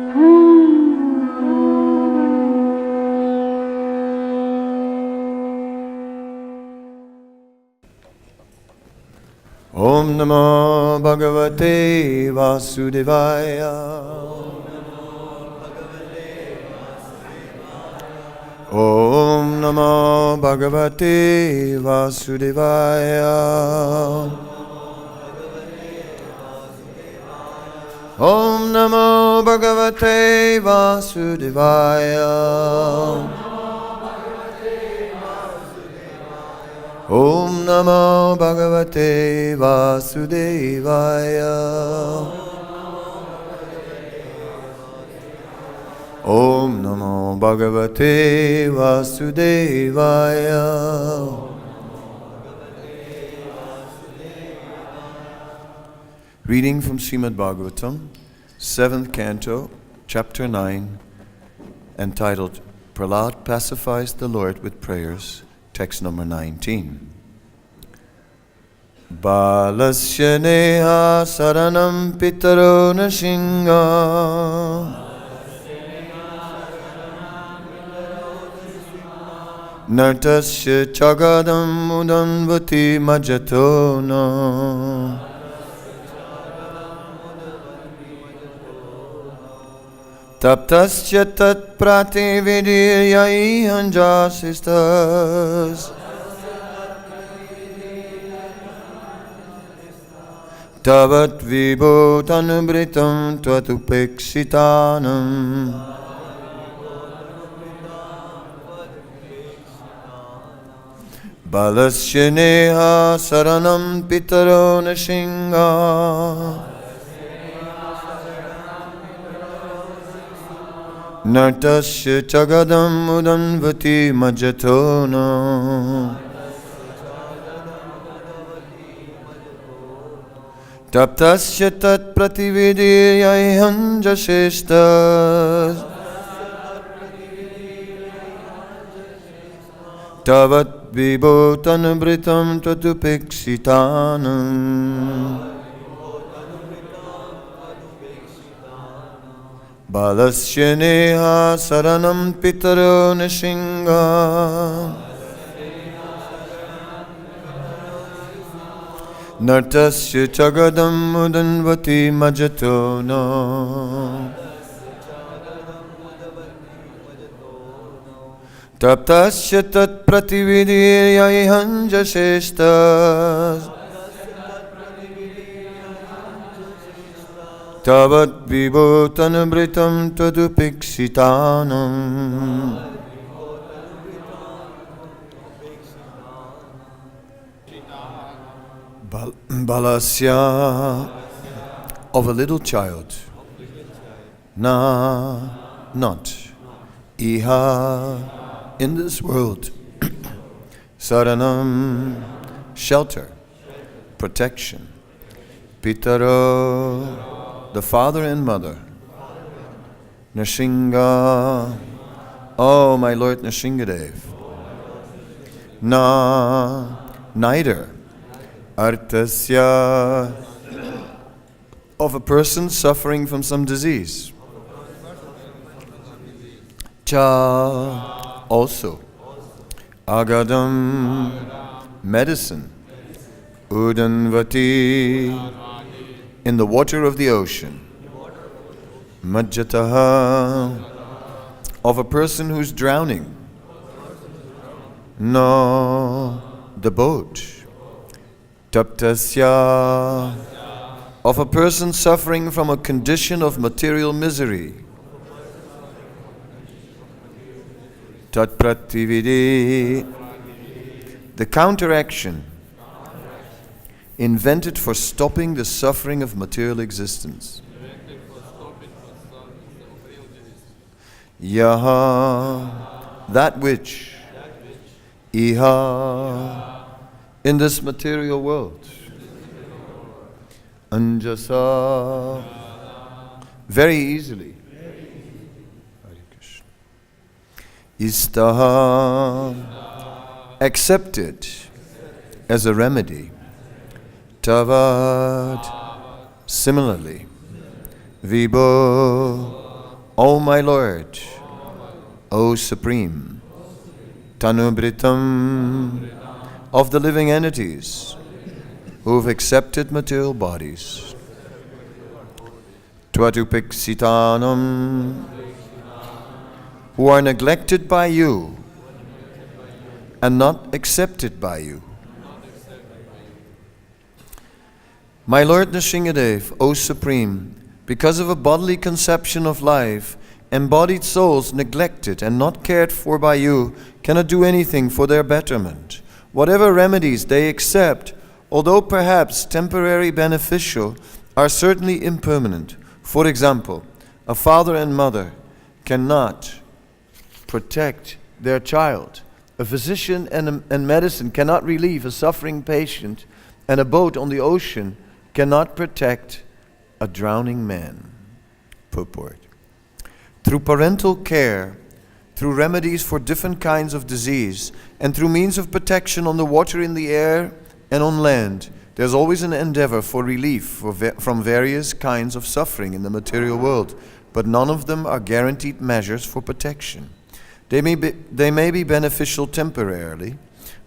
Om Namo Bhagavate Vasudevaya. Om Namo Bhagavate Vasudevaya. Om Namo Bhagavate Vasudevaya. Om Namo Bhagavate Vasudevaya. Om Namo Bhagavate Vasudevaya. Reading from Srimad Bhagavatam, 7th Canto, Chapter 9, entitled Prahlad Pacifies the Lord with Prayers, text number 19. Balasya neha saranam pitaro nashinga nartasya chagadam udanvati majatona taptasya tat pratividiryai hanjasistas tavat vibhotanumritam tvatupeksitanam balasya neha saranam pitaro nashinga nartasya chagadam udanvati majatona taptasya tat pratividiryai hanjasistas tavat vibhotanumritam tvatupeksitanam balasya neha saranam pitaro nishinga nartasya chagadam udanvati majatona taptasya tat pratividiryai hanjasistas tavat vibhotanumritam tvadupiksitanam. Balasya of a little child, na not, iha in this world, saranam shelter, protection, pitaro the father and mother, Nrsinga, oh my Lord Nrsingadev, na neither, artasya of a person suffering from some disease, cha also, agadam medicine, udanvati in the water of the ocean, majjataha of a person who's drowning, no the boat, taptasya of a person suffering from a condition of material misery, tatpratividi the counteraction invented for stopping the suffering of material existence. Yaha, that which, iha, in this material world, anjasa, very easily, istaha, accepted as a remedy, tavat, similarly, vibho, O my Lord, O Supreme, Tanubritam of the living entities who have accepted material bodies, Twatupiksitanam, who are neglected by you and not accepted by you. My Lord Nrsingadev, O Supreme, because of a bodily conception of life, embodied souls neglected and not cared for by you cannot do anything for their betterment. Whatever remedies they accept, although perhaps temporary beneficial, are certainly impermanent. For example, a father and mother cannot protect their child. A physician and medicine cannot relieve a suffering patient, and a boat on the ocean cannot protect a drowning man. Purport. Through parental care, through remedies for different kinds of disease, and through means of protection on the water, in the air, and on land, there's always an endeavor for relief from various kinds of suffering in the material world, but none of them are guaranteed measures for protection. They may be beneficial temporarily,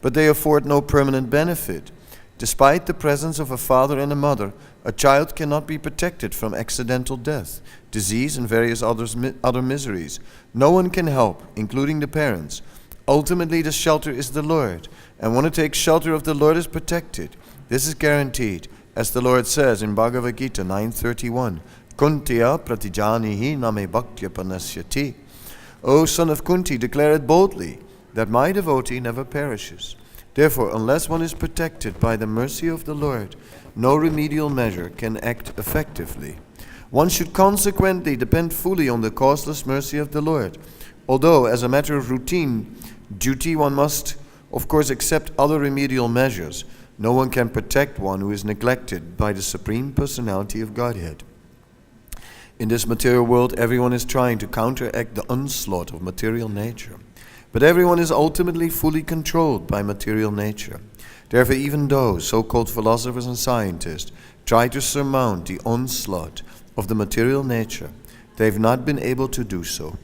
but they afford no permanent benefit. Despite the presence of a father and a mother, a child cannot be protected from accidental death, disease, and various other miseries. No one can help, including the parents. Ultimately, the shelter is the Lord, and one who takes shelter of the Lord is protected. This is guaranteed, as the Lord says in Bhagavad-Gita 9:31, Kuntiya pratijanihi name bhaktya panasyati. O son of Kunti, declare it boldly, that my devotee never perishes. Therefore, unless one is protected by the mercy of the Lord, no remedial measure can act effectively. One should consequently depend fully on the causeless mercy of the Lord. Although, as a matter of routine duty, one must, of course, accept other remedial measures, no one can protect one who is neglected by the Supreme Personality of Godhead. In this material world, everyone is trying to counteract the onslaught of material nature. But everyone is ultimately fully controlled by material nature. Therefore, even those so-called philosophers and scientists try to surmount the onslaught of the material nature, they have not been able to do so.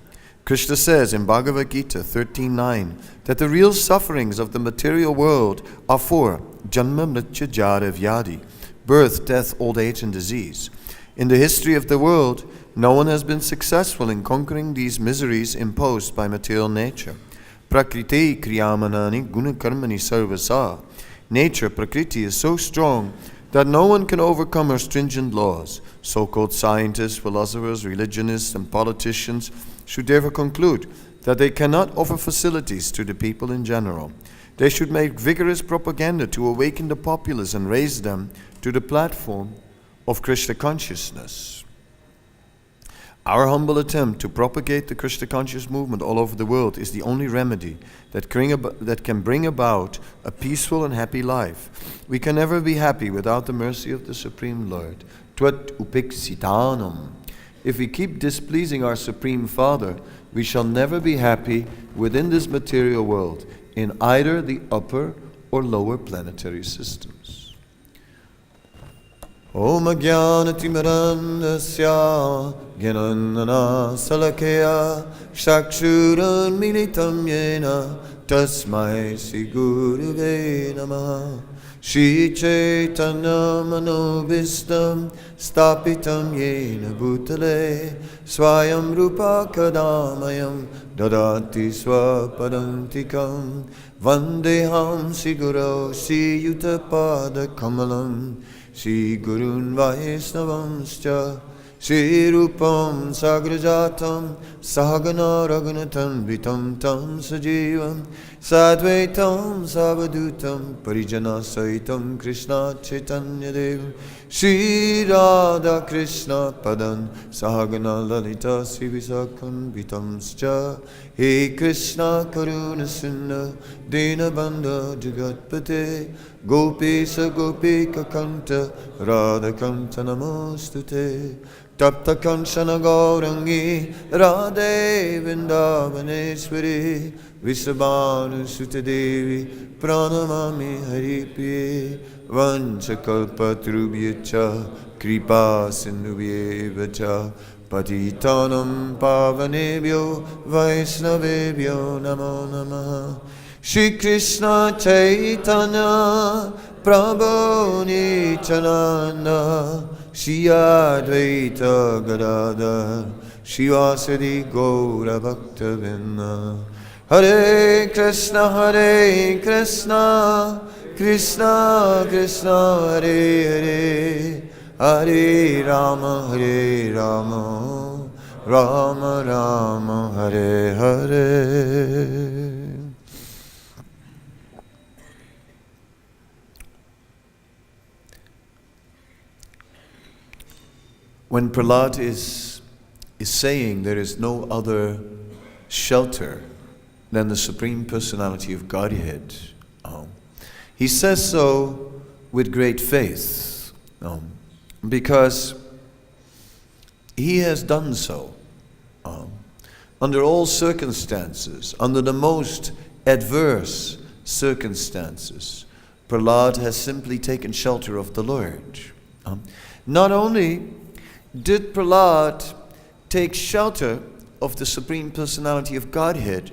Krishna says in Bhagavad-Gita 13:9 that the real sufferings of the material world are for janma, mritya, jara, vyadi, birth, death, old age, and disease. In the history of the world, no one has been successful in conquering these miseries imposed by material nature. Prakriti kriyamanani gunakarmani sarvasa. Nature, Prakriti, is so strong that no one can overcome her stringent laws. So-called scientists, philosophers, religionists, and politicians should therefore conclude that they cannot offer facilities to the people in general. They should make vigorous propaganda to awaken the populace and raise them to the platform of Krishna consciousness. Our humble attempt to propagate the Krishna conscious movement all over the world is the only remedy that can bring about a peaceful and happy life. We can never be happy without the mercy of the Supreme Lord. Tvat upiksitanam. If we keep displeasing our Supreme Father, we shall never be happy within this material world, in either the upper or lower planetary systems. Om Jnanatimirandasya Gyananana Salakaya Shakshuran Militam Yena Tasmai Sri Gurave Namaha Shri Chaitanya Manobhistam Stapitam Yena Bhutale Swayam Rupa Kadamayam Dadati Swapadantikam Vandeham Siguro Sri Yutapada Kamalam Shri Gurun Vaisnavamscha Shri Rupam Sagrajatam Sahagana Raghunatam Vitam Tam Sajivam Sadvaitam Savadutam Parijana Saitam Krishna Chaitanya Devam Shri Radha Krishna Padan Sahagana Lalita Sri Visakam Vitamscha He Krishna Karuna Sindhu Dina Bandha Jagatpate Gopisa Gopika Kanta Radha Kanta Namostute Tapta Kanshana Gaurangi Radhe Vrindavaneshwari Vrishabhanu Sutadevi Pranamami Haripriye Vanchakalpatrubhyacha Kripa Sindhubhyevacha Patitanam Pavanebhyo Vaisnavebhyo Namo Namaha. Shri Krishna Chaitanya Prabhu Nityananda Shri Advaita Gadadhar Shivasadi Gaura Bhaktavinda. Hare Krishna Krishna Krishna Hare Hare Hare Rama Rama Rama Hare Hare. When Prahlad is saying there is no other shelter than the Supreme Personality of Godhead, he says so with great faith, because he has done so. Under all circumstances, under the most adverse circumstances, Prahlad has simply taken shelter of the Lord. Not only did Prahlad take shelter of the Supreme Personality of Godhead,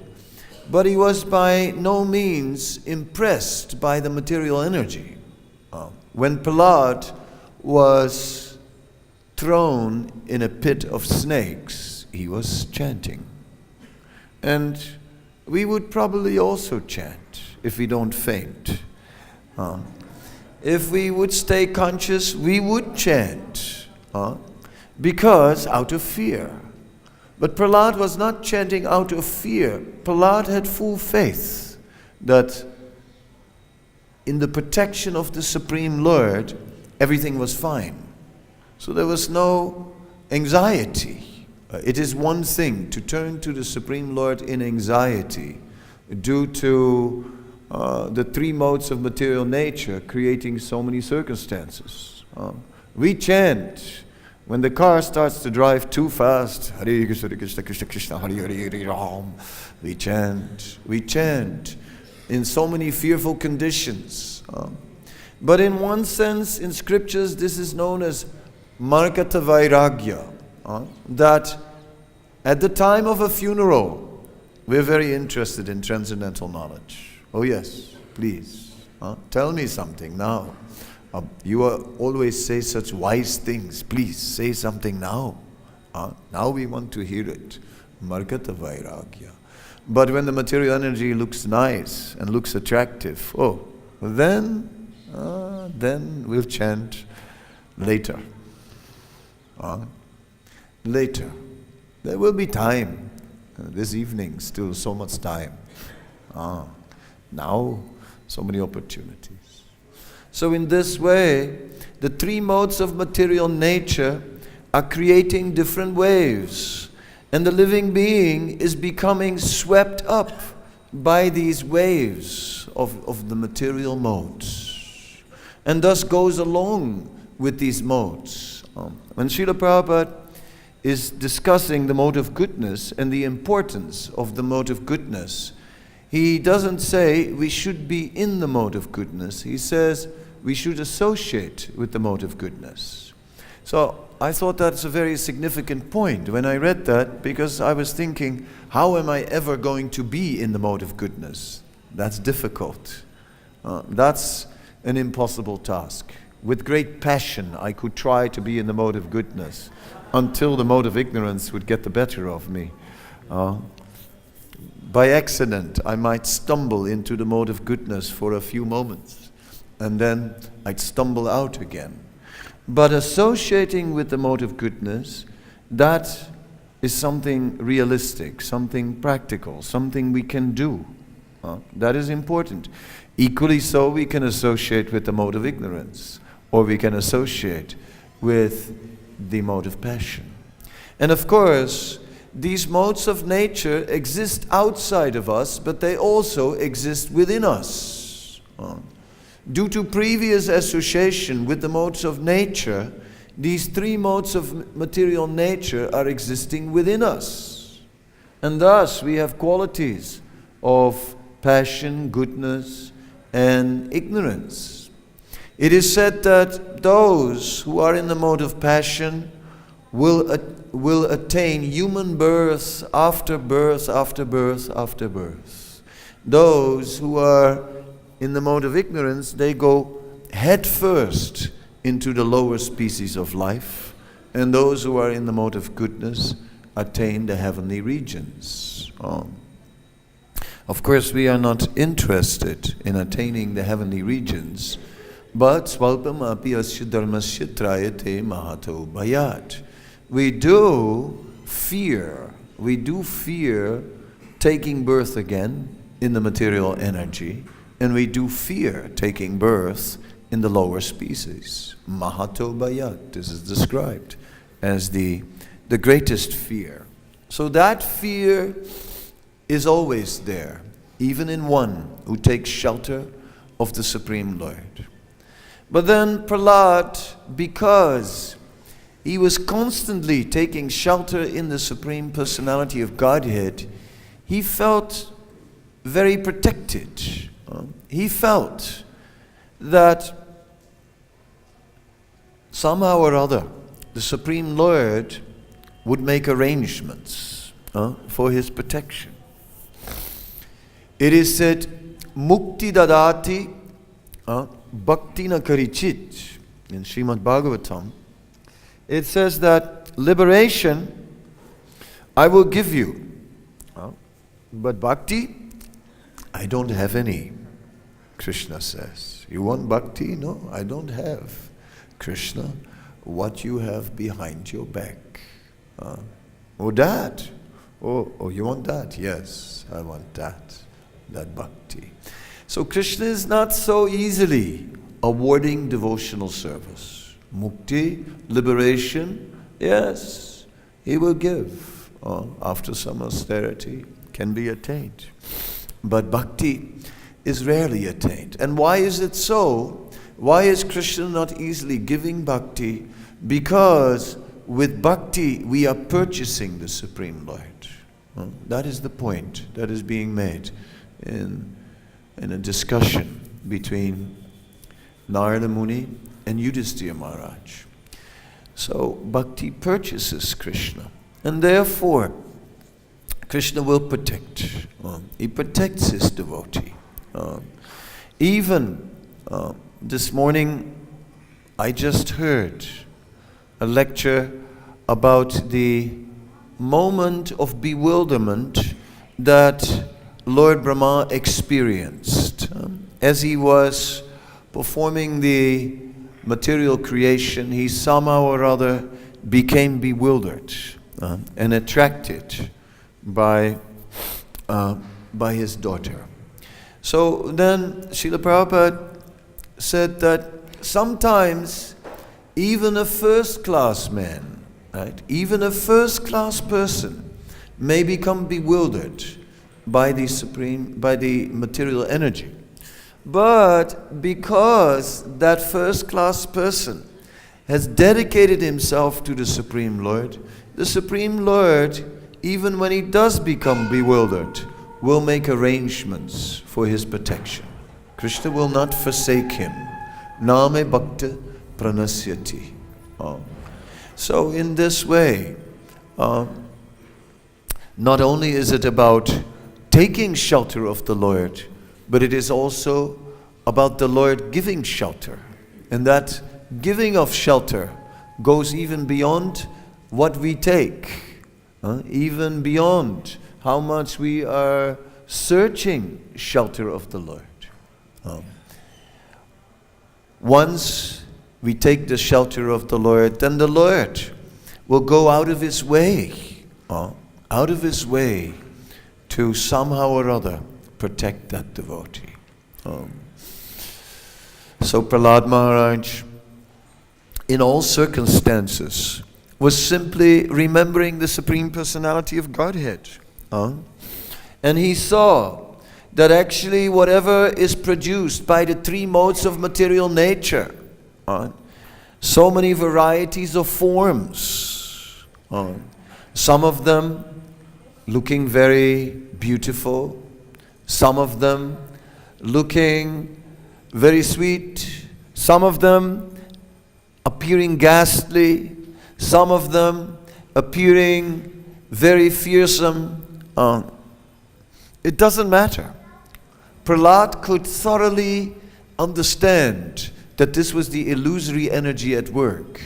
but he was by no means impressed by the material energy. When Prahlad was thrown in a pit of snakes, he was chanting. And we would probably also chant if we don't faint. If we would stay conscious, we would chant. Because out of fear. But Prahlad was not chanting out of fear. Prahlad had full faith that in the protection of the Supreme Lord, everything was fine. So there was no anxiety. It is one thing to turn to the Supreme Lord in anxiety due to the three modes of material nature creating so many circumstances. We chant. When the car starts to drive too fast, Hare Krishna, Krishna Krishna, Hare Hare Ram, we chant in so many fearful conditions. But in one sense, in scriptures, this is known as Markata Vairagya, that at the time of a funeral, we're very interested in transcendental knowledge. Oh yes, please, tell me something now. You always say such wise things. Please say something now. Now we want to hear it. Margata Vairagya. But when the material energy looks nice and looks attractive, then we'll chant later. Later. There will be time. This evening, still so much time. Now, so many opportunities. So in this way, the three modes of material nature are creating different waves. And the living being is becoming swept up by these waves of the material modes. And thus goes along with these modes. When Srila Prabhupada is discussing the mode of goodness and the importance of the mode of goodness, he doesn't say we should be in the mode of goodness. He says we should associate with the mode of goodness. So I thought that's a very significant point when I read that, because I was thinking, how am I ever going to be in the mode of goodness? That's difficult. That's an impossible task. With great passion, I could try to be in the mode of goodness until the mode of ignorance would get the better of me. By accident, I might stumble into the mode of goodness for a few moments, and then I'd stumble out again. But associating with the mode of goodness, that is something realistic, something practical, something we can do. That is important. Equally so, we can associate with the mode of ignorance, or we can associate with the mode of passion. And of course, these modes of nature exist outside of us, but they also exist within us. Due to previous association with the modes of nature, these three modes of material nature are existing within us. And thus we have qualities of passion, goodness, and ignorance. It is said that those who are in the mode of passion will attain human birth after birth, after birth, after birth. Those who are in the mode of ignorance, they go head first into the lower species of life, and those who are in the mode of goodness attain the heavenly regions. Of course, we are not interested in attaining the heavenly regions, but swalpam api asya dharmasya trayate mahato bhayat. We do fear taking birth again in the material energy, and we do fear taking birth in the lower species. Mahato bhayat, this is described as the greatest fear. So that fear is always there, even in one who takes shelter of the Supreme Lord. But then Prahlad, because he was constantly taking shelter in the Supreme Personality of Godhead, he felt very protected. He felt that somehow or other the Supreme Lord would make arrangements for his protection. It is said, Mukti dadati bhakti na karichit, in Srimad Bhagavatam. It says that liberation I will give you, but bhakti I don't have any. Krishna says, you want bhakti? No, I don't have. Krishna, what you have behind your back. Oh, that. Oh, you want that? Yes, I want that bhakti. So Krishna is not so easily awarding devotional service. Mukti, liberation, yes, he will give. After some austerity, can be attained. But bhakti is rarely attained. And why is it so? Why is Krishna not easily giving bhakti? Because with bhakti we are purchasing the Supreme Lord. That is the point that is being made in a discussion between Narada Muni and Yudhisthira Maharaj. So bhakti purchases Krishna, and therefore Krishna will protect. He protects his devotee. Even this morning I just heard a lecture about the moment of bewilderment that Lord Brahma experienced as he was performing the material creation. He somehow or other became bewildered and attracted by his daughter. So then Srila Prabhupada said that sometimes even a first-class man, right, even a first-class person may become bewildered by the material energy. But because that first-class person has dedicated himself to the Supreme Lord, even when he does become bewildered, will make arrangements for his protection. Krishna will not forsake him. Name bhakta pranasyati. So in this way, not only is it about taking shelter of the Lord, but it is also about the Lord giving shelter. And that giving of shelter goes even beyond what we take, even beyond how much we are searching shelter of the Lord. Once we take the shelter of the Lord, then the Lord will go out of his way to somehow or other protect that devotee. So Prahlad Maharaj, in all circumstances, was simply remembering the Supreme Personality of Godhead. And he saw that actually whatever is produced by the three modes of material nature, so many varieties of forms, some of them looking very beautiful, some of them looking very sweet, some of them appearing ghastly, some of them appearing very fearsome. It doesn't matter. Prahlad could thoroughly understand that this was the illusory energy at work.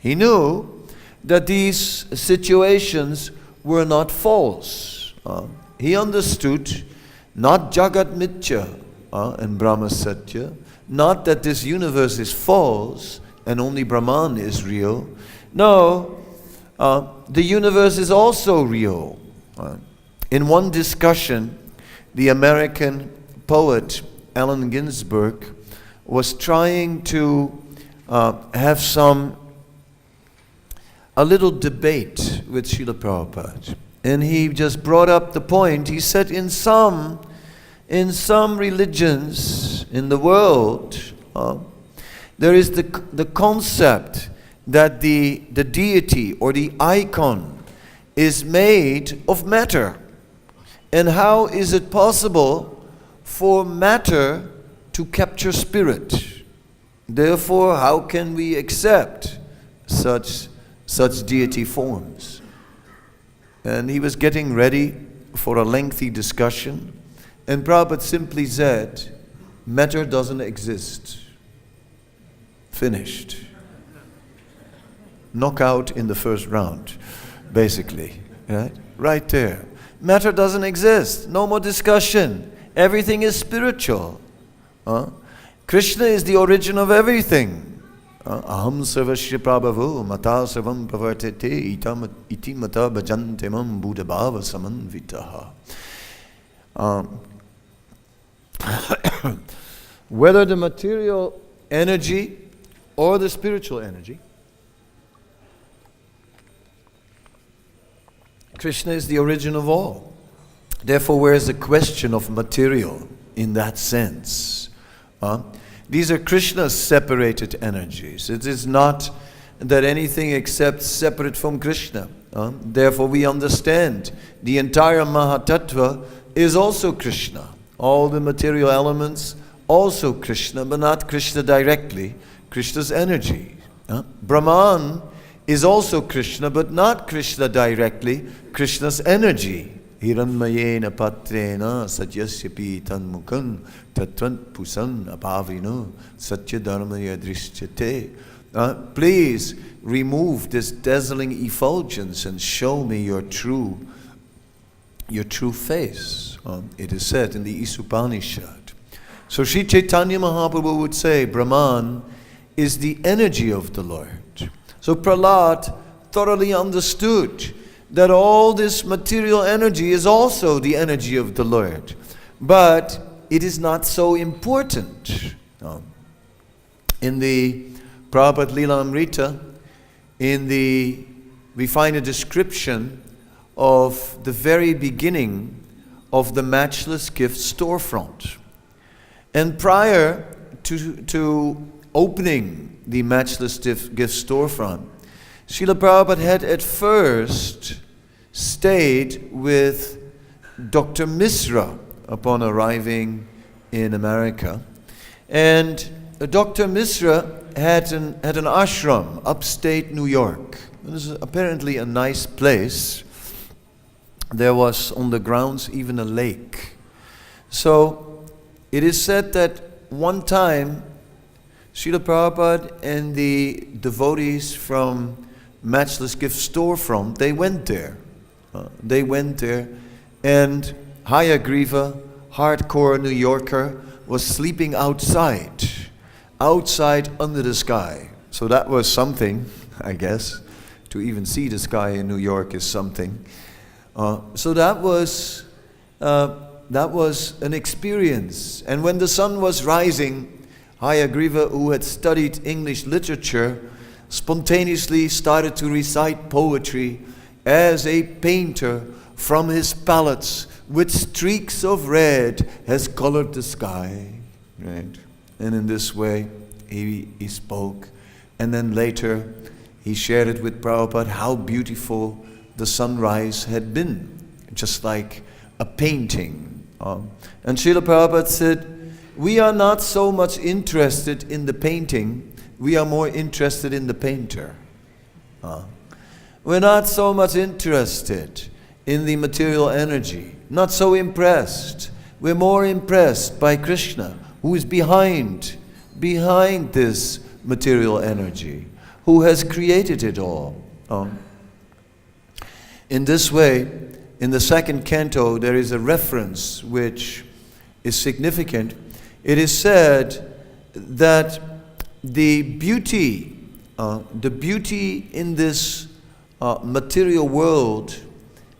He knew that these situations were not false. He understood not Jagat Mithya and Brahma Satya, not that this universe is false and only Brahman is real. No, the universe is also real. In one discussion, the American poet Allen Ginsberg was trying to have a little debate with Srila Prabhupada. And he just brought up the point. He said in some religions in the world, there is the concept that the deity or the icon is made of matter. And how is it possible for matter to capture spirit? Therefore, how can we accept such deity forms? And he was getting ready for a lengthy discussion. And Prabhupada simply said, matter doesn't exist. Finished. Knockout in the first round, basically. Right there. Matter doesn't exist. No more discussion. Everything is spiritual. Krishna is the origin of everything. Aham sarvasya prabhavo mata sarvam pravartete iti mata bhajantemam buddhabhava samanvitaha. Whether the material energy or the spiritual energy, Krishna is the origin of all. Therefore, where is the question of material in that sense? These are Krishna's separated energies. It is not that anything except separate from Krishna. Therefore, we understand the entire Mahatattva is also Krishna. All the material elements, also Krishna, but not Krishna directly. Krishna's energy. Brahman is also Krishna, but not Krishna directly. Krishna's energy. Hiranmayena patrena satyasyapi tanmukan tatvant pusan apavrino satya dharmaya drishyate. Please remove this dazzling effulgence and show me your true face. It is said in the Upanishad. So Sri Chaitanya Mahaprabhu would say Brahman is the energy of the Lord. So Prahlad thoroughly understood that all this material energy is also the energy of the Lord. But it is not so important. In the Prabhupada Lila Amrita, we find a description of the very beginning of the Matchless Gift storefront. And prior to opening the Matchless Gift storefront, Srila Prabhupada had at first stayed with Dr. Misra upon arriving in America. And Dr. Misra had an ashram upstate New York. It was apparently a nice place. There was on the grounds even a lake. So it is said that one time Srila Prabhupada and the devotees from Matchless Gift storefront, they went there. And Hayagriva, hardcore New Yorker, was sleeping outside under the sky. So that was something, I guess. To even see the sky in New York is something. So that was an experience. And when the sun was rising, Hayagriva, who had studied English literature, spontaneously started to recite poetry as a painter from his palettes with streaks of red has colored the sky. Right? And in this way he spoke. And then later he shared it with Prabhupada how beautiful the sunrise had been. Just like a painting And Srila Prabhupada said, we are not so much interested in the painting, we are more interested in the painter. We're not so much interested in the material energy, not so impressed. We're more impressed by Krishna, who is behind this material energy, who has created it all. In this way, in the second canto, there is a reference which is significant. It is said that the beauty in this material world,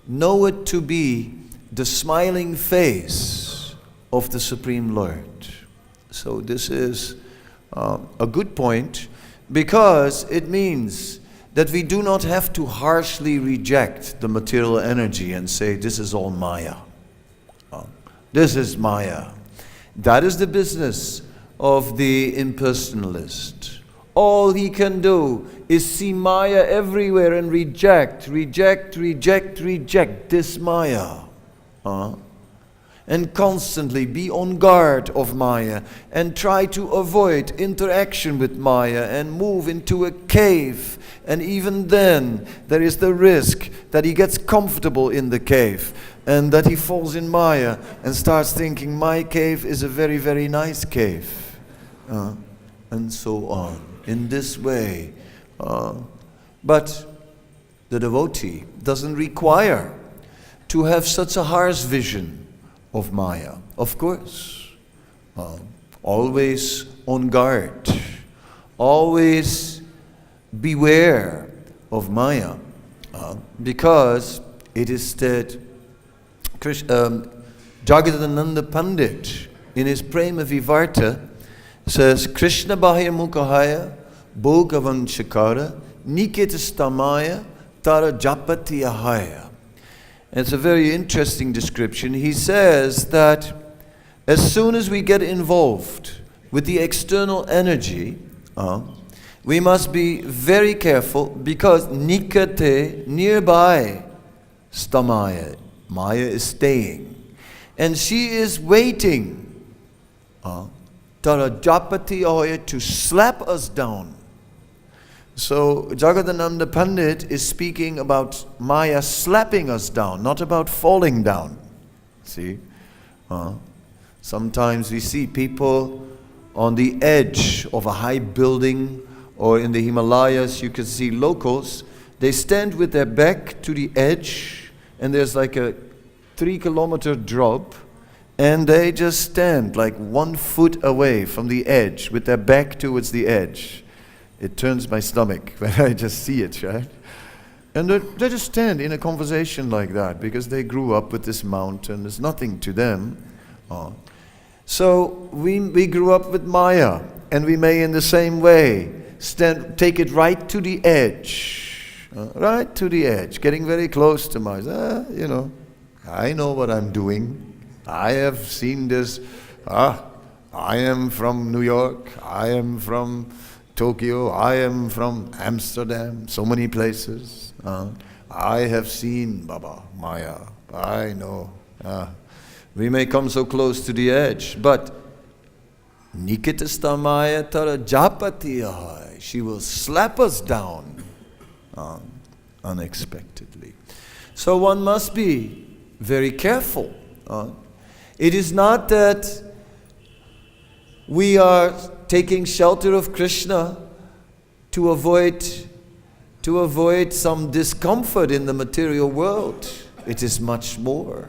know it to be the smiling face of the Supreme Lord. So this is a good point, because it means that we do not have to harshly reject the material energy and say, this is all Maya. This is Maya. That is the business of the impersonalist. All he can do is see Maya everywhere and reject this Maya. And constantly be on guard of Maya and try to avoid interaction with Maya and move into a cave. And even then, there is the risk that he gets comfortable in the cave and that he falls in Maya and starts thinking, my cave is a very, very nice cave. And so on. In this way. But the devotee doesn't require to have such a harsh vision of Maya. Of course. Always on guard. Always beware of Maya. Because it is that Jagadananda Pandit in his Prema Vivarta says, Krishna Bahya Mukahaya Bhogavan Shakara Nikitastamaya Tara Japati Ahaya. It's a very interesting description. He says that as soon as we get involved with the external energy, we must be very careful, because nikate, nearby, stamaya, Maya is staying. And she is waiting, tara japati ahoya, to slap us down. So Jagadananda Pandit is speaking about Maya slapping us down, not about falling down. See? Sometimes we see people on the edge of a high building, or in the Himalayas you can see locals. They stand with their back to the edge, and there's like a 3-kilometer drop, and they just stand like 1 foot away from the edge with their back towards the edge. It turns my stomach when I just see it, right? And they just stand in a conversation like that because they grew up with this mountain. There's nothing to them. So we grew up with Maya, and we may in the same way take it right to the edge. Right to the edge, getting very close to Maya. I know what I'm doing. I have seen this. I am from New York. I am from Tokyo, I am from Amsterdam, so many places. I have seen Baba, Maya, I know. We may come so close to the edge, but Nikitasta Maya Tara Japati Ahai, she will slap us down unexpectedly. So one must be very careful. It is not that we are taking shelter of Krishna to avoid some discomfort in the material world. It is much more.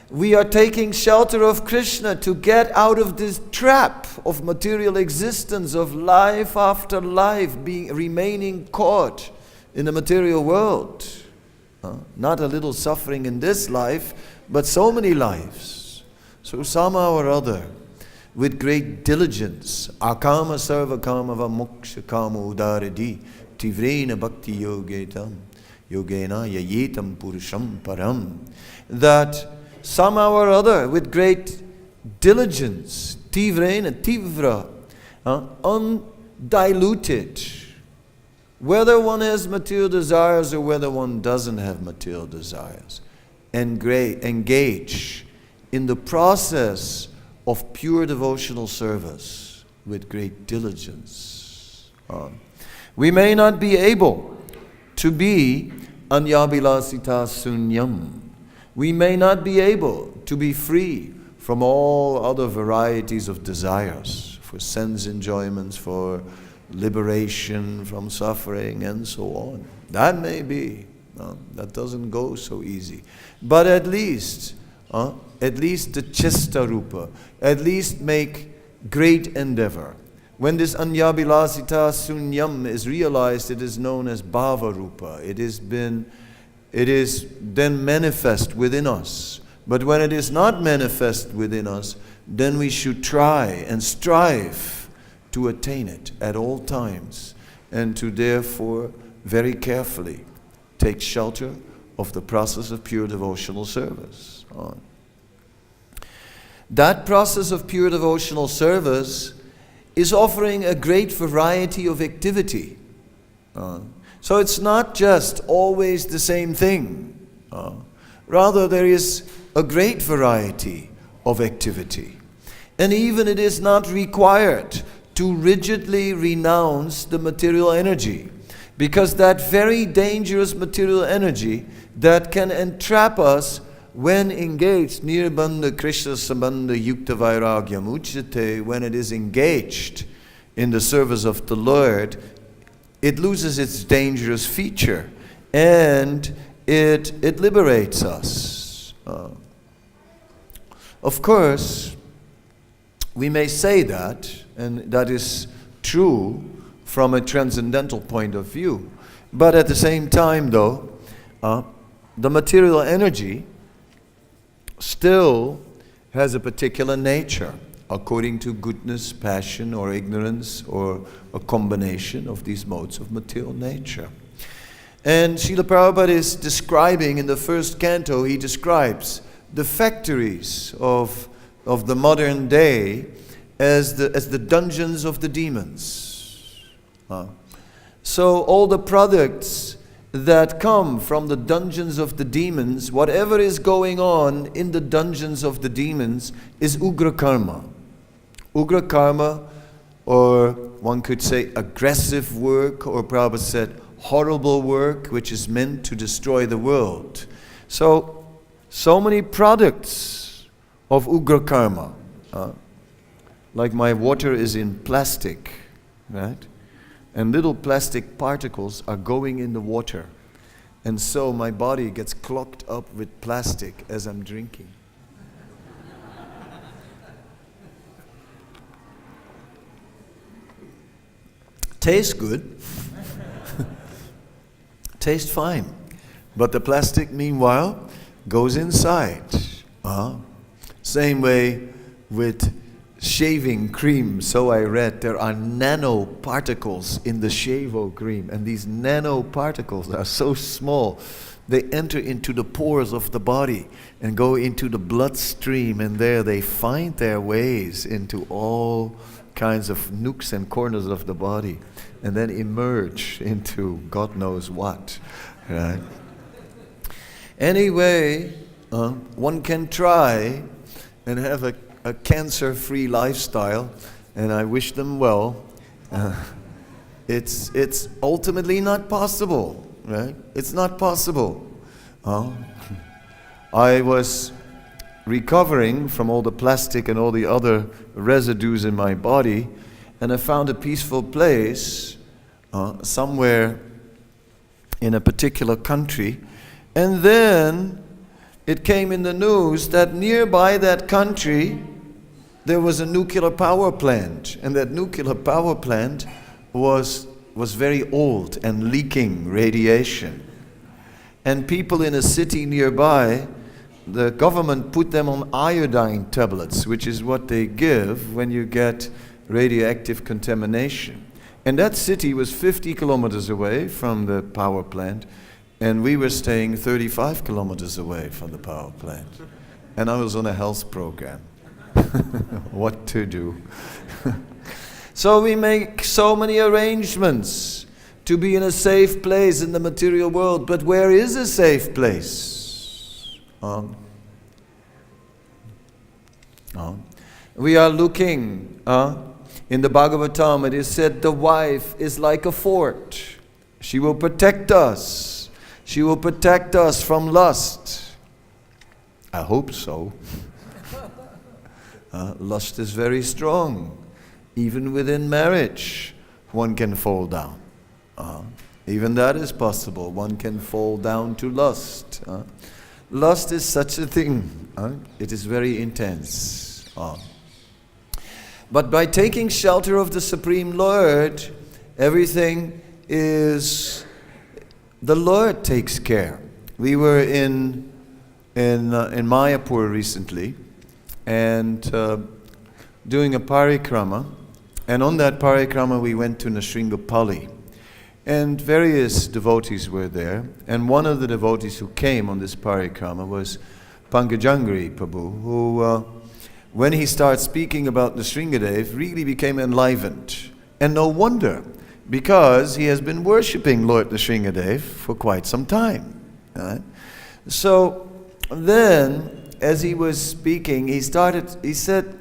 We are taking shelter of Krishna to get out of this trap of material existence, of life after life, remaining caught in the material world. Not a little suffering in this life, but so many lives. So somehow or other, with great diligence, akama sarva kamava moksha kama udaradi tivrena bhakti-yogetam yogena yayetam purusham param, that somehow or other, with great diligence, tivrena, tivra, undiluted, whether one has material desires or whether one doesn't have material desires, engage in the process of pure devotional service with great diligence. We may not be able to be anyabilasita sunyam. We may not be able to be free from all other varieties of desires, for sense enjoyments, for liberation from suffering, and so on. That may be. That doesn't go so easy. But at least the Chista Rupa, at least make great endeavor. When this Anyabilasita Sunyam is realized, it is known as Bhava Rupa. It is then manifest within us. But when it is not manifest within us, then we should try and strive to attain it at all times, and to therefore very carefully take shelter of the process of pure devotional service. That process of pure devotional service is offering a great variety of activity. So it's not just always the same thing. Rather, there is a great variety of activity. And even it is not required to rigidly renounce the material energy, because that very dangerous material energy that can entrap us when engaged, nirbandha krishna sambandha yukta vairagyam uchyate, when it is engaged in the service of the Lord, it loses its dangerous feature and it liberates us. Of course, we may say that, and that is true from a transcendental point of view. But at the same time, though, the material energy still has a particular nature, according to goodness, passion, or ignorance, or a combination of these modes of material nature. And Srila Prabhupada is describing in the first canto, he describes the factories of the modern day as the dungeons of the demons. So all the products that come from the dungeons of the demons, whatever is going on in the dungeons of the demons, is ugra karma. Ugra karma, or one could say aggressive work, or Prabhupada said horrible work, which is meant to destroy the world. So many products of ugra karma. Like my water is in plastic, right? And little plastic particles are going in the water. And so my body gets clogged up with plastic as I'm drinking. Tastes good. Tastes fine. But the plastic, meanwhile, goes inside. Same way with shaving cream. So I read there are nanoparticles in the shavo cream, and these nanoparticles are so small they enter into the pores of the body and go into the bloodstream, and there they find their ways into all kinds of nooks and corners of the body, and then emerge into God knows what, right? Anyway, one can try and have a cancer-free lifestyle, and I wish them well. It's ultimately not possible, right? It's not possible. I was recovering from all the plastic and all the other residues in my body, and I found a peaceful place somewhere in a particular country, and then it came in the news that nearby that country there was a nuclear power plant, and that nuclear power plant was very old and leaking radiation. And people in a city nearby, the government put them on iodine tablets, which is what they give when you get radioactive contamination. And that city was 50 kilometers away from the power plant, and we were staying 35 kilometers away from the power plant. And I was on a health program. What to do? So we make so many arrangements to be in a safe place in the material world, but where is a safe place? We are looking, in the Bhagavatam it is said the wife is like a fort. She will protect us. She will protect us from lust. I hope so. Lust is very strong. Even within marriage, one can fall down. Even that is possible. One can fall down to lust. Lust is such a thing. It is very intense. But by taking shelter of the Supreme Lord, everything is, the Lord takes care. We were in Mayapur recently and doing a parikrama, and on that parikrama we went to Nrsimhapalli, and various devotees were there, and one of the devotees who came on this parikrama was Pankajangri Prabhu, who when he started speaking about Nrsimhadev really became enlivened. And no wonder, because he has been worshipping Lord Nrsimhadev for quite some time. Right? So then, as he was speaking, he said,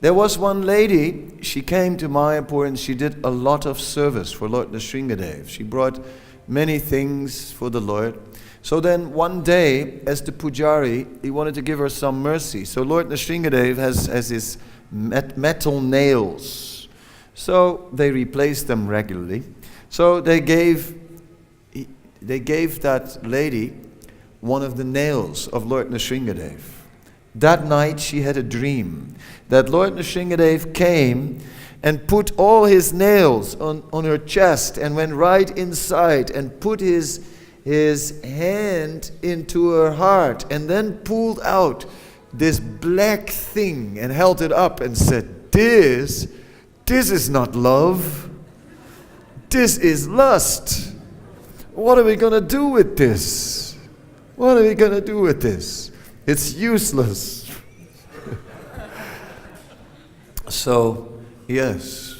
there was one lady, she came to Mayapur and she did a lot of service for Lord Nrsimhadev. She brought many things for the Lord. So then one day, as the pujari, he wanted to give her some mercy. So Lord Nrsimhadev has his metal nails. So they replaced them regularly. So they gave that lady one of the nails of Lord Nrsimhadev. That night she had a dream that Lord Nrsimhadev came and put all his nails on her chest and went right inside and put his hand into her heart and then pulled out this black thing and held it up and said, this is not love. This is lust. What are we going to do with this? What are we going to do with this? It's useless. So, yes.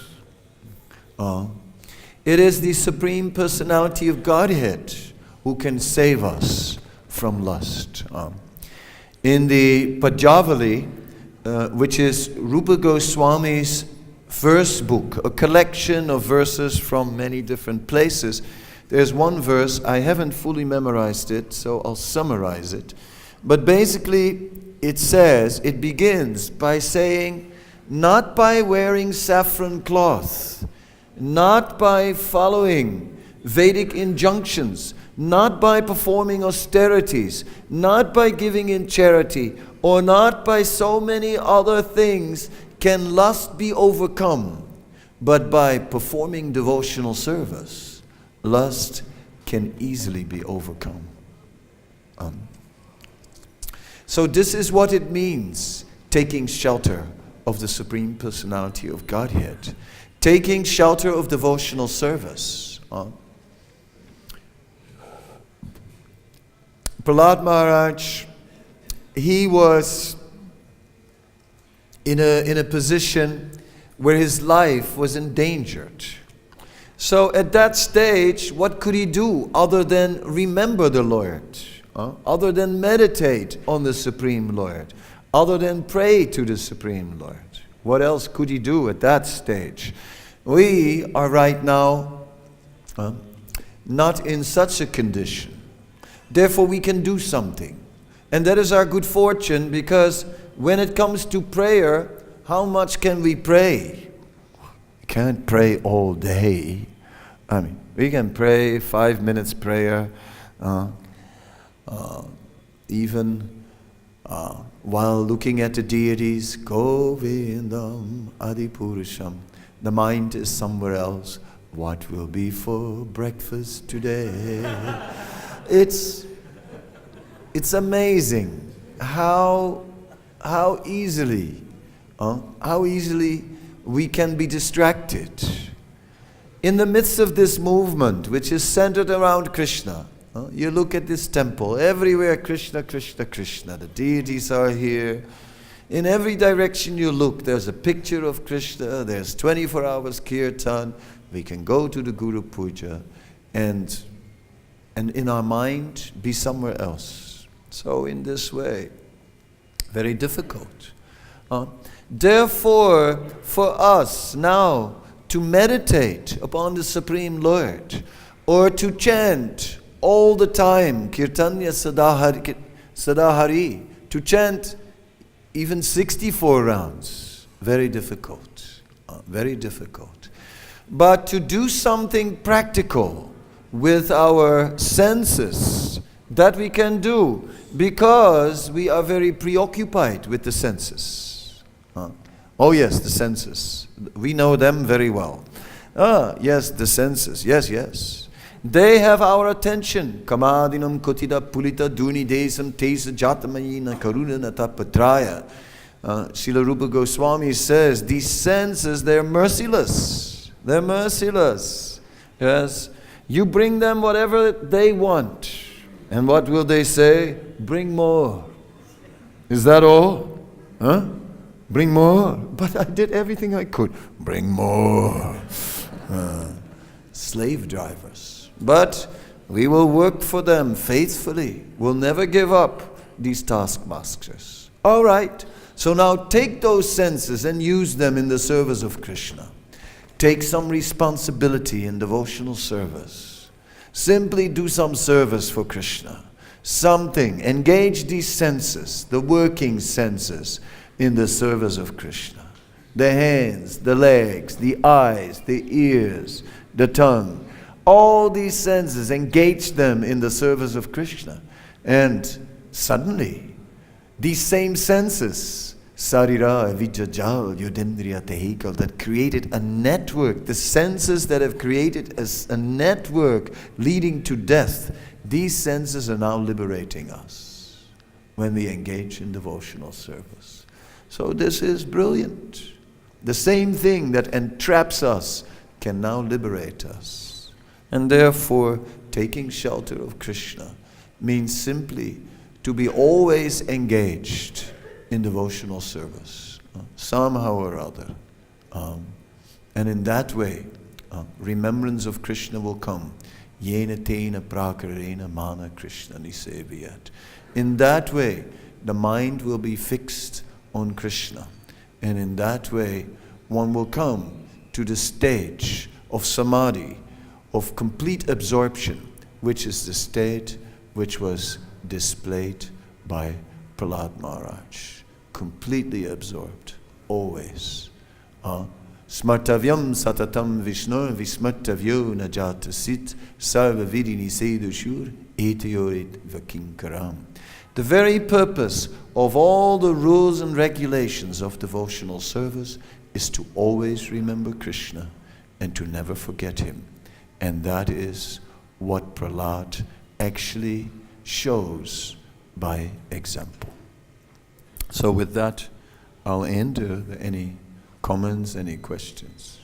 It is the Supreme Personality of Godhead who can save us from lust. In the Pajavali, which is Rupa Goswami's verse book, a collection of verses from many different places, there's one verse, I haven't fully memorized it, so I'll summarize it. But basically, it begins by saying, not by wearing saffron cloth, not by following Vedic injunctions, not by performing austerities, not by giving in charity, or not by so many other things can lust be overcome, but by performing devotional service, lust can easily be overcome. So this is what it means, taking shelter of the Supreme Personality of Godhead, taking shelter of devotional service. Prahlad Maharaj, he was in a position where his life was endangered. So at that stage, what could he do other than remember the Lord, other than meditate on the Supreme Lord, other than pray to the Supreme Lord? What else could he do at that stage? We are right now not in such a condition. Therefore, we can do something. And that is our good fortune, because when it comes to prayer, how much can we pray? We can't pray all day. I mean, we can pray 5 minutes prayer, even while looking at the deities, Govindam Adipurusham. The mind is somewhere else. What will be for breakfast today? It's amazing how easily we can be distracted. In the midst of this movement, which is centered around Krishna, you look at this temple, everywhere Krishna, Krishna, Krishna. The deities are here. In every direction you look, there's a picture of Krishna, there's 24 hours kirtan. We can go to the Guru Puja and in our mind be somewhere else. So in this way, very difficult. Therefore, for us now to meditate upon the Supreme Lord, or to chant all the time, Kirtanya Sadahari, to chant even 64 rounds, very difficult, very difficult. But to do something practical with our senses, that we can do, because we are very preoccupied with the senses. Oh yes, the senses. We know them very well. Yes, the senses. Yes. They have our attention. Kamadinam kotida pulita duni desam tesa jatamayina karuna natapatraya. Srila Rupa Goswami says, these senses, they're merciless. They're merciless. Yes. You bring them whatever they want. And what will they say? Bring more. Is that all? Bring more. But I did everything I could. Bring more. Slave drivers. But we will work for them faithfully. We'll never give up these taskmasters. All right. So now take those senses and use them in the service of Krishna. Take some responsibility in devotional service. Simply do some service for Krishna. Something. Engage these senses, the working senses, in the service of Krishna. The hands, the legs, the eyes, the ears, the tongue. All these senses, engage them in the service of Krishna. And suddenly, these same senses, Sarira, Vijajal, Yudendriya, Tehikal, that created a network, the senses that have created a network leading to death, these senses are now liberating us when we engage in devotional service. So this is brilliant. The same thing that entraps us can now liberate us. And therefore, taking shelter of Krishna means simply to be always engaged in devotional service, somehow or other. And in that way, remembrance of Krishna will come. Yena tena prakarena mana Krishna niseviyat. In that way, the mind will be fixed on Krishna. And in that way, one will come to the stage of samadhi, of complete absorption, which is the state which was displayed by Prahlad Maharaj. Completely absorbed, always. Smartavyam satatam Vishnu vismartavyo najatasit sarva vidini sedushur etayorit vakinkaram. The very purpose of all the rules and regulations of devotional service is to always remember Krishna and to never forget him. And that is what Prahlad actually shows by example. So with that, I'll end. Are there any comments, any questions?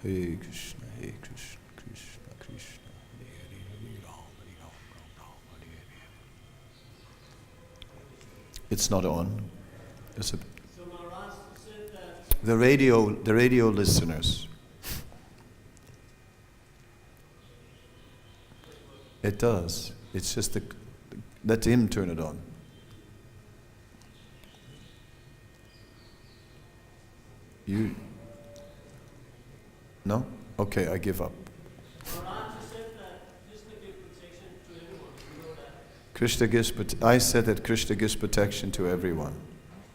Hare Krishna, Krishna Krishna, Hare Hare, Hare Ram, Hare Hare. It's not on. So Maharaj said that the radio listeners. It does. It's just let him turn it on. You. No? Okay, I give up. Krishna gives, I said that Krishna gives protection to everyone.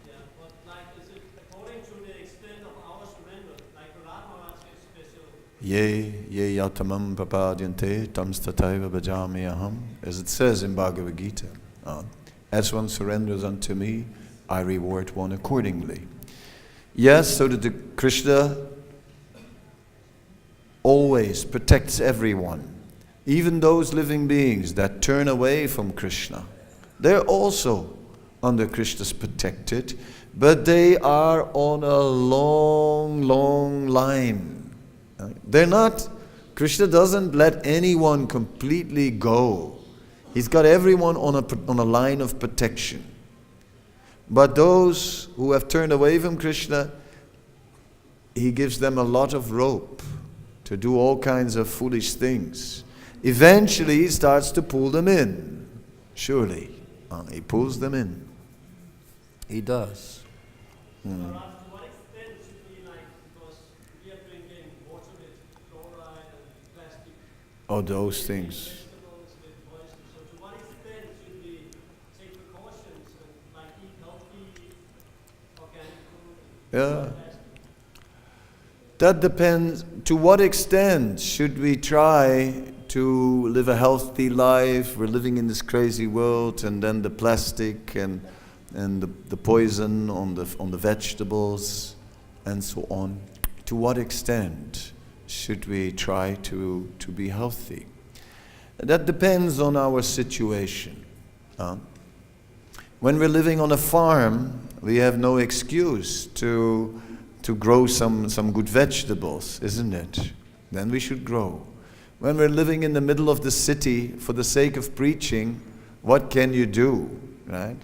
Yeah, but like, is it according to the extent of our surrender? Like Prahlad Maharaj gives special. Ye yatamam papadyante tam stataiva bhajami aham. As it says in Bhagavad-Gita, as one surrenders unto me, I reward one accordingly. Yes, so that the Krishna always protects everyone. Even those living beings that turn away from Krishna, they're also under Krishna's protected, but they are on a long, long line. They're not, Krishna doesn't let anyone completely go. He's got everyone on a line of protection. But those who have turned away from Krishna, he gives them a lot of rope to do all kinds of foolish things. eventually he starts to pull them in. Surely. He pulls them in. He does. To what extent should we, like, because we are drinking water with chloride and plastic, Oh, those things. vegetables with poison, so to what extent should we take precautions and like eat healthy organic food? Yeah. That depends. To what extent should we try to live a healthy life? We're living in this crazy world, and then the plastic and the poison on the vegetables and so on. To what extent should we try to be healthy? That depends on our situation. When we're living on a farm, we have no excuse to grow some good vegetables, isn't it? Then we should grow. When we're living in the middle of the city for the sake of preaching, what can you do, right?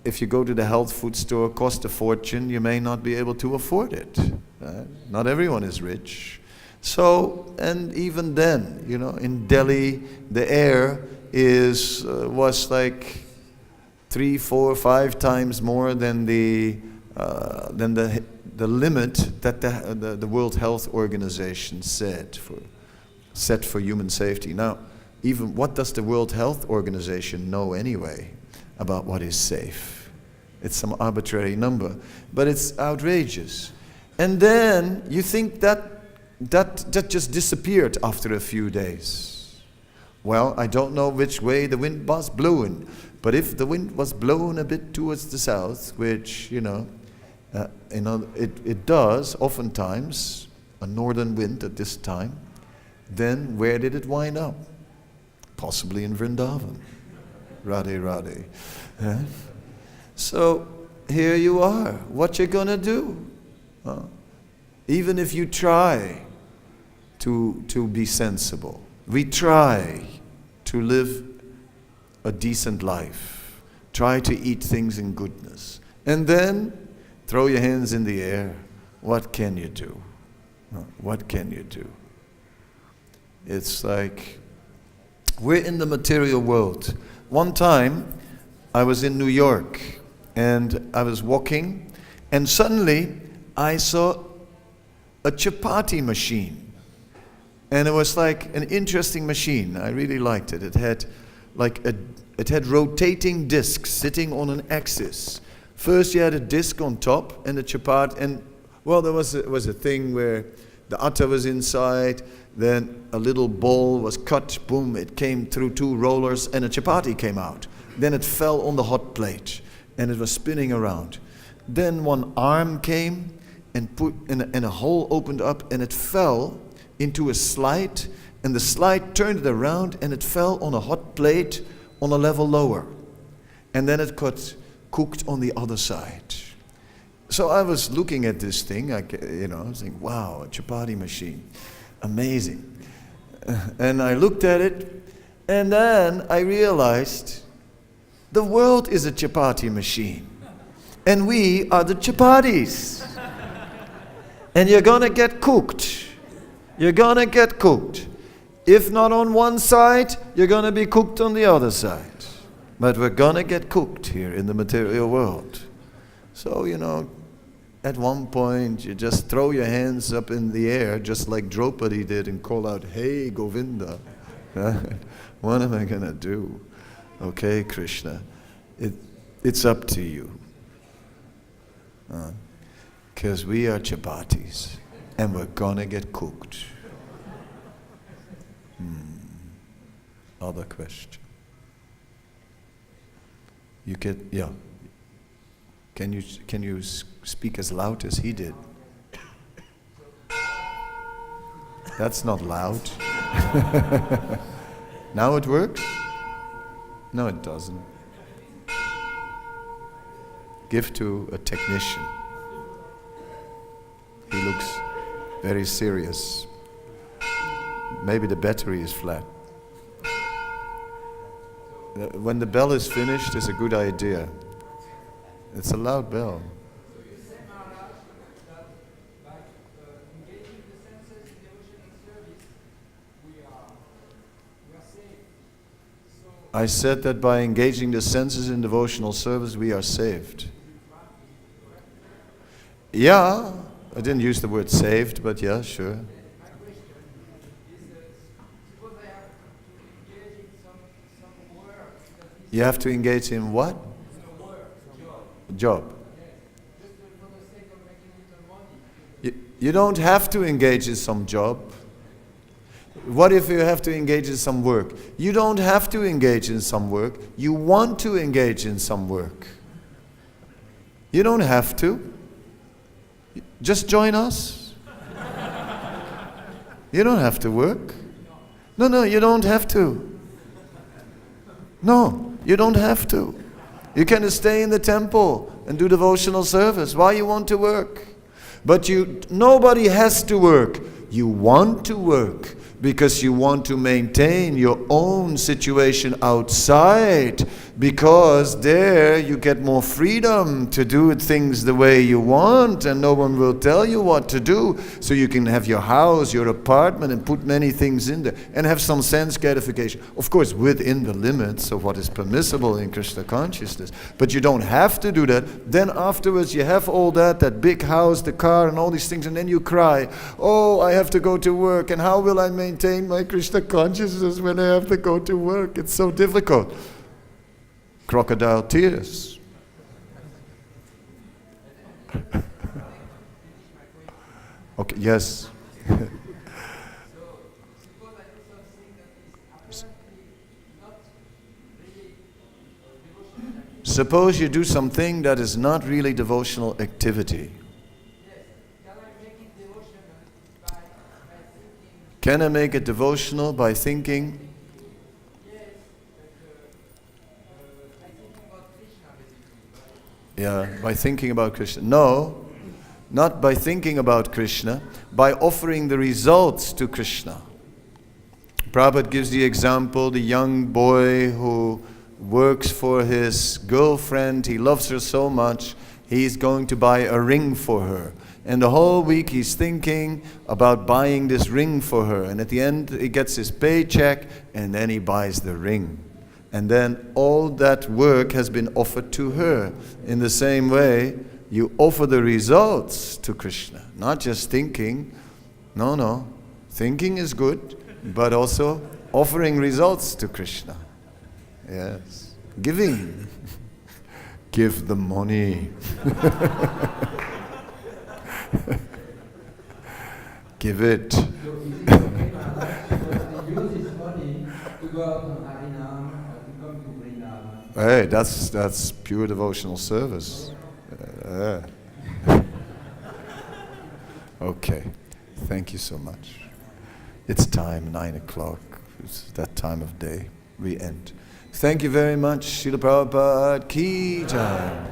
If you go to the health food store, cost a fortune, you may not be able to afford it. Right? Not everyone is rich. So, and even then, in Delhi, the air was like 3, 4, 5 times more than the limit that the World Health Organization set for human safety. Now, even what does the World Health Organization know anyway about what is safe? It's some arbitrary number, but it's outrageous. And then you think that just disappeared after a few days. Well, I don't know which way the wind was blowing, but if the wind was blowing a bit towards the south, which it does oftentimes, a northern wind at this time, then where did it wind up? Possibly in Vrindavan. Radhe Radhe. So here you are. What you gonna do? Even if you try to be sensible, we try to live a decent life, try to eat things in goodness, and then throw your hands in the air. What can you do? What can you do? It's like we're in the material world. One time I was in New York and I was walking, and suddenly I saw a chapati machine. And it was like an interesting machine. I really liked it. It had rotating discs sitting on an axis. First you had a disc on top and a chapati, and well, there was a thing where the atta was inside, then a little ball was cut, boom, it came through 2 rollers and a chapati came out. Then it fell on the hot plate and it was spinning around. Then one arm came and a hole opened up and it fell into a slide, and the slide turned it around and it fell on a hot plate on a level lower. And then it got cooked on the other side. So I was looking at this thing, I was thinking, wow, a chapati machine, amazing. And I looked at it, and then I realized the world is a chapati machine, and we are the chapatis. And you're gonna get cooked. You're gonna get cooked. If not on one side, you're gonna be cooked on the other side. But we're gonna get cooked here in the material world. So, at one point you just throw your hands up in the air, just like Draupadi did, and call out, "Hey, Govinda." What am I gonna do? Okay, Krishna, it's up to you. Because we are chapatis, and we're gonna get cooked. Other question. Yeah. Can you speak as loud as he did? That's not loud. Now it works? No, it doesn't. Give to a technician. He looks very serious. Maybe the battery is flat. When the bell is finished, it's a good idea. It's a loud bell. So you say, Maharaj, that by engaging the senses in devotional service, we are I said that by engaging the senses in devotional service, we are saved. Yeah, I didn't use the word saved, but yeah, sure. My question is, suppose I have to engage in some work. You have to engage in what? Some work, Job. just for the sake of making little money. You don't have to engage in some job. What if you have to engage in some work? You don't have to engage in some work. You want to engage in some work. You don't have to. Just join us. You don't have to work. No, you don't have to. No, you don't have to. You can stay in the temple and do devotional service. Why you want to work? But nobody has to work. You want to work because you want to maintain your own situation outside, because there you get more freedom to do things the way you want and no one will tell you what to do. So you can have your house, your apartment, and put many things in there and have some sense gratification. Of course, within the limits of what is permissible in Krishna consciousness. But you don't have to do that. Then afterwards you have all that big house, the car and all these things, and then you cry, oh, I have to go to work, and how will I maintain my Krishna consciousness when I have to go to work? It's so difficult. Crocodile tears. Okay, yes. So, suppose I do something that is not really devotional activity. Suppose you do something that is not really devotional activity. Yes. Can I make it devotional by thinking? Can I make it devotional by thinking? Yes, by thinking about Krishna basically. Yeah, by thinking about Krishna. No, not by thinking about Krishna, by offering the results to Krishna. Prabhupada gives the example, the young boy who works for his girlfriend, he loves her so much, he's going to buy a ring for her. And the whole week he's thinking about buying this ring for her. And at the end he gets his paycheck and then he buys the ring. And then all that work has been offered to her. In the same way, you offer the results to Krishna. Not just thinking. No. Thinking is good, but also offering results to Krishna. Yes. Giving. Give the money. Give it. So is it okay, Maharaj, because they use this money to go out on Harinam, to come to Vrindavan? Hey, that's pure devotional service. Okay, thank you so much. It's time, 9 o'clock. It's that time of day. We end. Thank you very much. Srila Prabhupada Ki Jai.